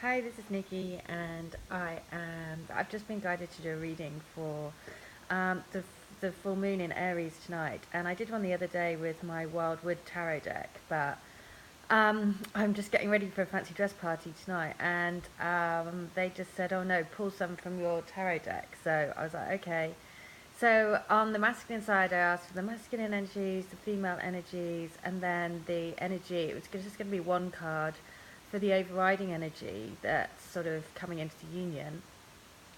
Hi, this is Nikki, and I've just been guided to do a reading for the full moon in Aries tonight, and I did one the other day with my Wildwood Tarot deck, but I'm just getting ready for a fancy dress party tonight, and they just said, "Oh no, pull some from your tarot deck." So I was like, "Okay." So on the masculine side, I asked for the masculine energies, the female energies, and then the energy. It was just going to be one card for the overriding energy that's sort of coming into the union.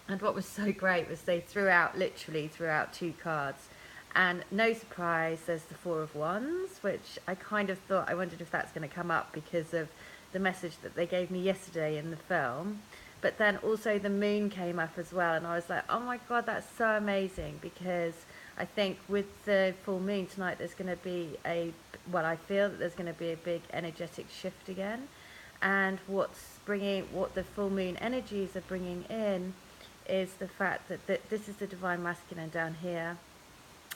And what was so great was they literally threw out two cards. And no surprise, there's the Four of Wands, which I kind of thought, I wondered if that's going to come up because of the message that they gave me yesterday in the film. But then also the moon came up as well, and I was like, oh my god, that's so amazing, because I think with the full moon tonight there's going to be I feel that there's going to be a big energetic shift again. And what the full moon energies are bringing in is the fact that this is the divine masculine down here,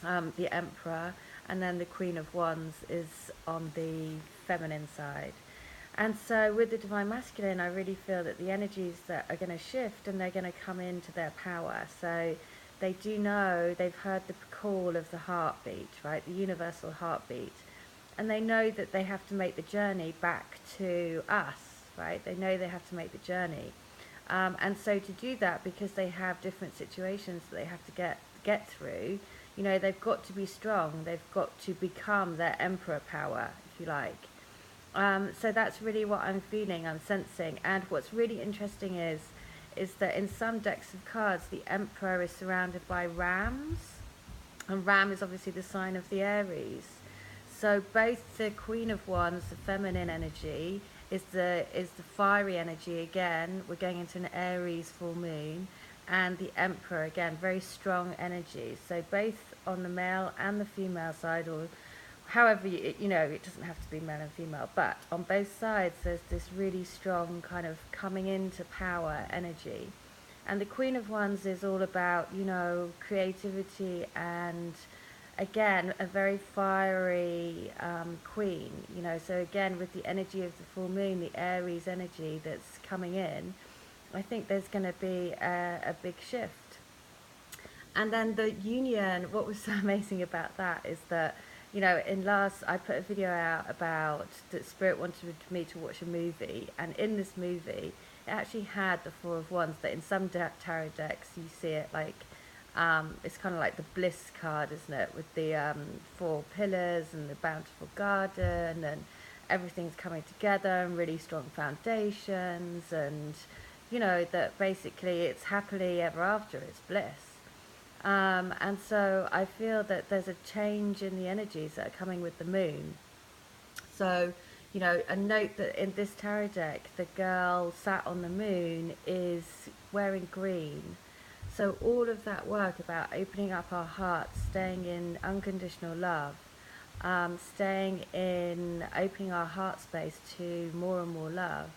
the Emperor, and then the Queen of Wands is on the feminine side. And so with the divine masculine, I really feel that the energies that are going to shift and they're going to come into their power. So they do know, they've heard the call of the heartbeat, right? The universal heartbeat. And they know that they have to make the journey back to us, right? They know they have to make the journey. And so to do that, because they have different situations that they have to get through, they've got to be strong. They've got to become their emperor power, if you like. So that's really what I'm feeling, I'm sensing. And what's really interesting is that in some decks of cards, the Emperor is surrounded by rams, and ram is obviously the sign of the Aries. So both the Queen of Wands, the feminine energy, is the fiery energy again. We're going into an Aries full moon, and the Emperor again, very strong energy. So both on the male and the female side, or however it doesn't have to be male and female, but on both sides there's this really strong kind of coming into power energy. And the Queen of Wands is all about creativity, and again a very fiery queen. So again, with the energy of the full moon, the Aries energy that's coming in, I think there's going to be a big shift. And then the union, what was so amazing about that is that, I put a video out about that Spirit wanted me to watch a movie, and in this movie, it actually had the Four of Wands. That in some tarot decks, you see it like, it's kind of like the bliss card, isn't it? With the four pillars and the bountiful garden, and everything's coming together and really strong foundations, and, that basically it's happily ever after, it's bliss. And so I feel that there's a change in the energies that are coming with the moon. So, a note that in this tarot deck, the girl sat on the moon is wearing green. So all of that work about opening up our hearts, staying in unconditional love, staying in opening our heart space to more and more love,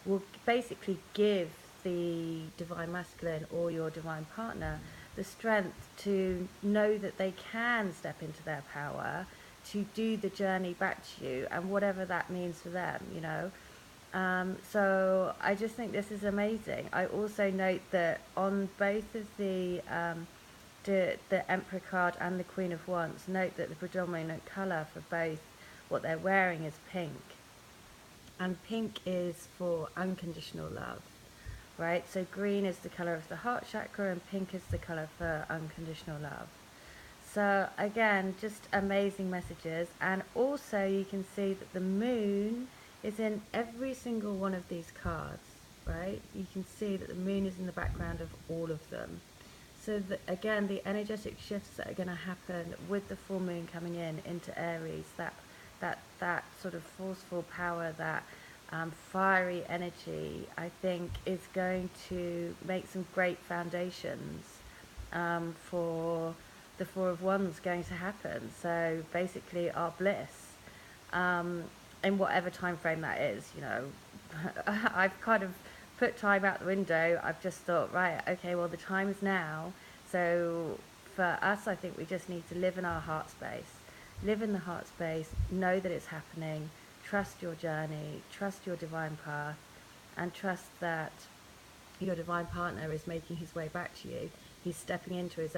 will basically give the divine masculine or your divine partner the strength to know that they can step into their power, to do the journey back to you, and whatever that means for them. So I just think this is amazing. I also note that on both of the Emperor card and the Queen of Wands, note that the predominant colour for both what they're wearing is pink. And pink is for unconditional love, right? So green is the color of the heart chakra, and pink is the color for unconditional love. So again, just amazing messages. And also you can see that the moon is in every single one of these cards, right? You can see that the moon is in the background of all of them. So again, the energetic shifts that are going to happen with the full moon coming in into Aries, that sort of forceful power, that fiery energy, I think is going to make some great foundations for the Four of Wands going to happen. So basically our bliss, in whatever time frame that is. I've kind of put time out the window. I've just thought, right, okay, well the time is now. So for us, I think we just need to live in our heart space. Live in the heart space, know that it's happening, trust your journey, trust your divine path, and trust that your divine partner is making his way back to you. He's stepping into his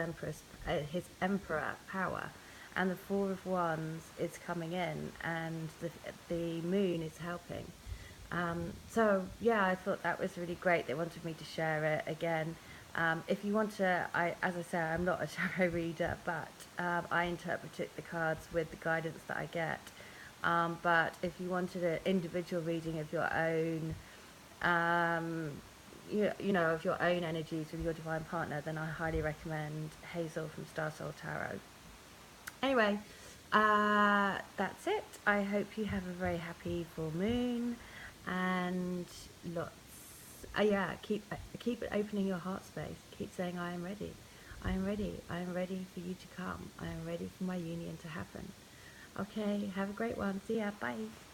emperor power, and the Four of Wands is coming in, and the moon is helping. So yeah, I thought that was really great. They wanted me to share it again. If you want to, as I say, I'm not a tarot reader, but I interpret the cards with the guidance that I get. But if you wanted an individual reading of your own, um, you know, of your own energies with your divine partner, then I highly recommend Hazel from Star Soul Tarot. Anyway, that's it. I hope you have a very happy full moon, and lots. Yeah, keep opening your heart space. Keep saying, "I am ready. I am ready. I am ready for you to come. I am ready for my union to happen." Okay, have a great one. See ya. Bye.